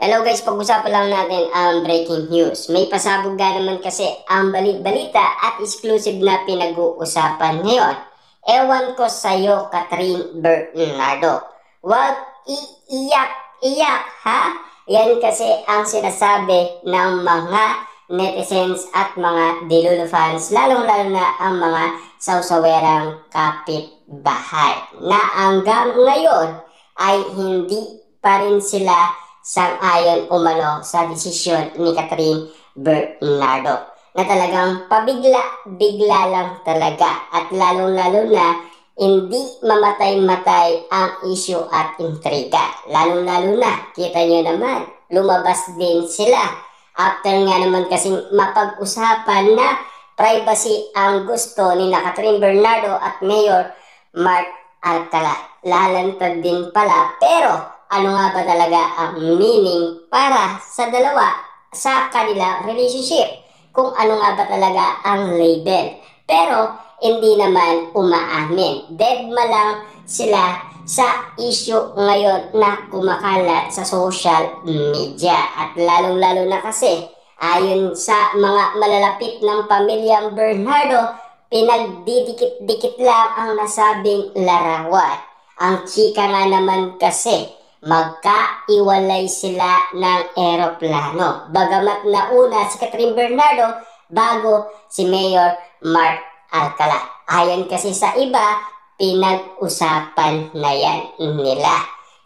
Hello guys, pag-usapan lang natin ang breaking news. May pasabog nga naman kasi ang balita at exclusive na pinag-uusapan ngayon. Ewan ko sa'yo, Catherine Bernardo. Huwag iiyak-iyak, ha? Yan kasi ang sinasabi ng mga netizens at mga Delulu fans, lalong-lalo na ang mga sawsawerang kapitbahay, na hanggang ngayon ay hindi pa rin sila sang-ayon umano sa desisyon ni Catherine Bernardo, na talagang pabigla-bigla lang talaga, at lalong-lalo na hindi mamatay-matay ang issue at intriga. Lalong-lalo na, kita nyo naman, lumabas din sila after nga naman kasing mapag-usapan na privacy ang gusto ni Catherine Bernardo at Mayor Mark Alcala. Lalantad din pala, pero ano nga ba talaga ang meaning para sa dalawa sa kanilang relationship? Kung ano nga ba talaga ang label? Pero hindi naman umaamin. Deadma lang sila sa issue ngayon na kumakalat sa social media. At lalong-lalo na kasi ayon sa mga malalapit ng pamilyang Bernardo, pinagdidikit-dikit lang ang nasabing larawan. Ang chika nga naman kasi, magkaiwalay sila ng eroplano. Bagamat nauna si Catherine Bernardo bago si Mayor Mark Alcala. Ayon kasi sa iba, pinag-usapan na yan nila.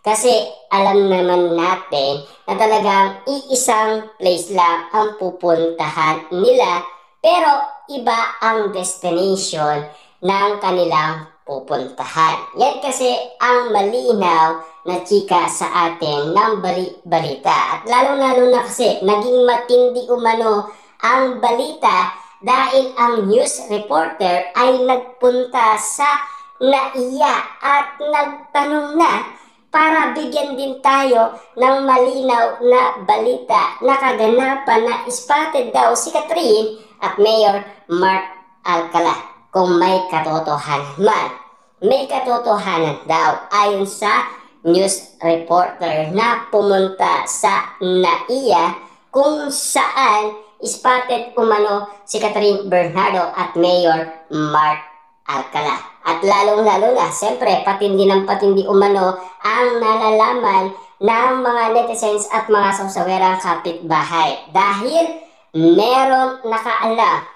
Kasi alam naman natin na talagang iisang place lang ang pupuntahan nila, pero iba ang destination ng kanilang pupuntahan. Yan kasi ang malinaw na chika sa atin ng balita. At lalong-lalo na kasi naging matindi umano ang balita dahil ang news reporter ay nagpunta sa NAIA at nagtanong na para bigyan din tayo ng malinaw na balita na kaganapan na spotted daw si Catherine at Mayor Mark Alcala. Kung may katotohanan man, may katotohanan daw ayon sa news reporter na pumunta sa NAIA, kung saan spotted umano si Catherine Bernardo at Mayor Mark Alcala. At lalong-lalo na, siyempre, patindi ng patindi umano ang nalalaman ng mga netizens at mga sawsawerang kapitbahay. Dahil merong nakaalam.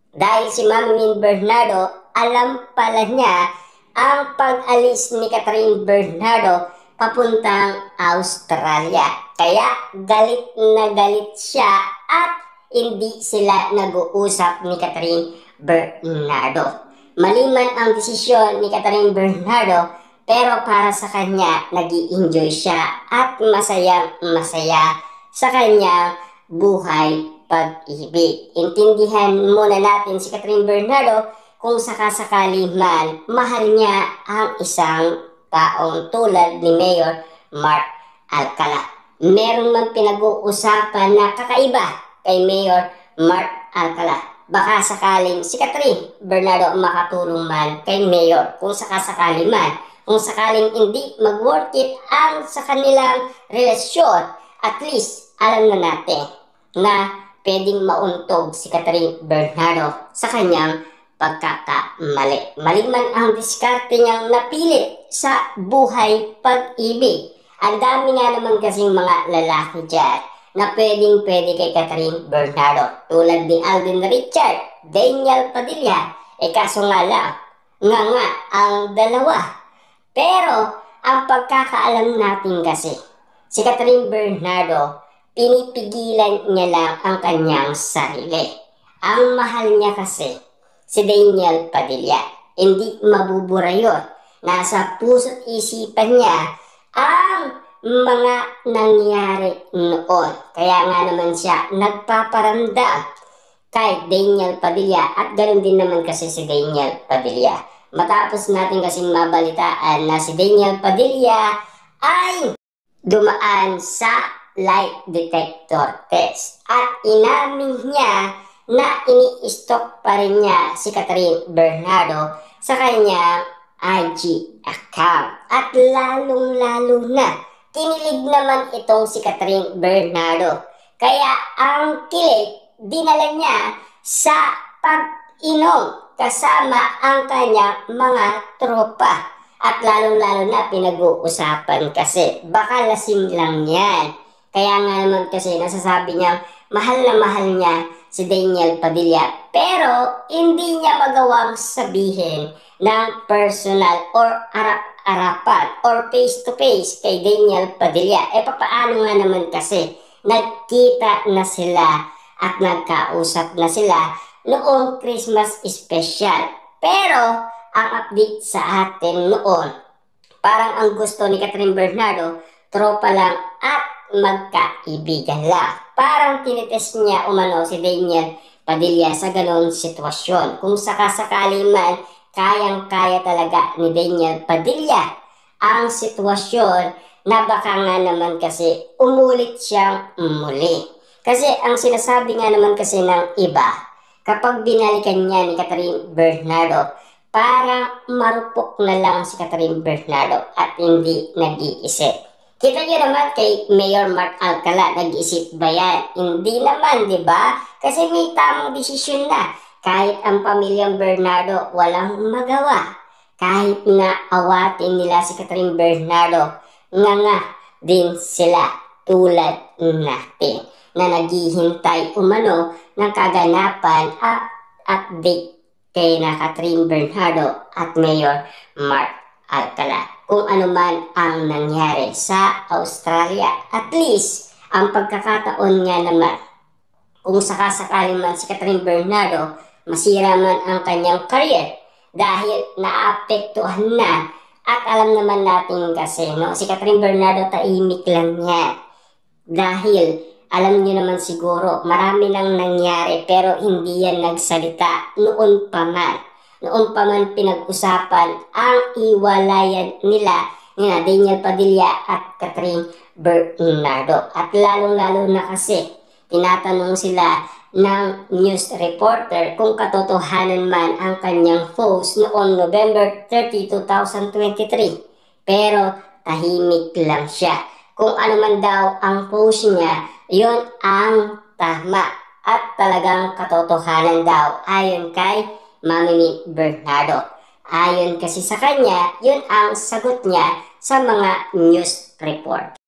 Dahil si Mami Bernardo, alam pala niya ang pag-alis ni Catherine Bernardo papuntang Australia. Kaya galit na galit siya at hindi sila nag-uusap ni Catherine Bernardo. Maliman ang desisyon ni Catherine Bernardo, pero para sa kanya, nag-i-enjoy siya at masayang-masaya sa kanyang buhay pag-ibig. Intindihan muna natin si Catherine Bernardo kung sakasakali man mahal niya ang isang taong tulad ni Mayor Mark Alcala. Meron man pinag-uusapan na kakaiba kay Mayor Mark Alcala. Baka sakaling si Catherine Bernardo makatulong man kay Mayor, kung sakasakali man. Kung sakaling hindi mag-work it ang sa kanilang relasyon, at least alam na natin na pwedeng mauntog si Catherine Bernardo sa kanyang pagkakamali. Maliman ang diskarte niyang napilit sa buhay pag-ibig. Ang dami nga naman kasing mga lalaki dyan na pwedeng-pwede kay Catherine Bernardo. Tulad ni Alden Richard, Daniel Padilla. Kaso nga lang, nga ang dalawa. Pero ang pagkakaalam natin kasi, si Catherine Bernardo, pinipigilan niya lang ang kanyang sarili. Ang mahal niya kasi, si Daniel Padilla. Hindi mabubura yun. Nasa puso't isipan niya ang mga nangyari noon. Kaya nga naman siya nagpaparamdam kay Daniel Padilla, at ganoon din naman kasi si Daniel Padilla. Matapos natin kasing mabalitaan na si Daniel Padilla ay dumaan sa lie detector test at inamin niya na ini-stalk pa rin niya si Catherine Bernardo sa kanyang IG account. At lalong-lalo na kinilig naman itong si Catherine Bernardo. Kaya ang kilig, dinala niya sa pag-inom kasama ang kanyang mga tropa. At lalong-lalo na pinag-uusapan kasi baka lasing lang yan. Kaya nga naman kasi nasasabi niya mahal na mahal niya si Daniel Padilla. Pero hindi niya magawang sabihin ng personal or arapan or face-to-face kay Daniel Padilla. Papaano nga naman kasi nagkita na sila at nagkausap na sila noong Christmas special. Pero ang update sa atin noon, parang ang gusto ni Catherine Bernardo, tropa lang at magkaibigan lang. Parang tinitest niya umano si Daniel Padilla sa ganong sitwasyon. Kung sakasakali man, kayang-kaya talaga ni Daniel Padilla ang sitwasyon na baka nga naman kasi umulit siyang muli. Kasi ang sinasabi nga naman kasi ng iba, kapag binalikan niya ni Catherine Bernardo, parang marupok na lang si Catherine Bernardo at hindi nag-iisip. Kita niyo naman kay Mayor Mark Alcala, nag-isip ba yan? Hindi naman, di ba? Kasi may tamang desisyon na. Kahit ang pamilyang Bernardo walang magawa. Kahit na awatin nila si Catherine Bernardo, nga din sila tulad natin na naghihintay umano ng kaganapan at update kay na Catherine Bernardo at Mayor Mark Alcala. Kung ano man ang nangyari sa Australia, at least ang pagkakataon nga naman, kung sakasakaling man si Catherine Bernardo, masira man ang kanyang career dahil naapektuhan na. At alam naman natin kasi, no, si Catherine Bernardo tahimik lang niya. Dahil alam niyo naman siguro, marami nang nangyari pero hindi yan nagsalita noon pa man. Noon pa man pinag-usapan ang iwalayan nila ni Daniel Padilla at Catherine Bernardo. At lalong-lalo na kasi tinatanong sila ng news reporter kung katotohanan man ang kanyang post noong November 30, 2023. Pero tahimik lang siya. Kung ano man daw ang post niya, yun ang tama at talagang katotohanan daw ayon kay Mami Bernardo. Ayon kasi sa kanya, yun ang sagot niya sa mga news report.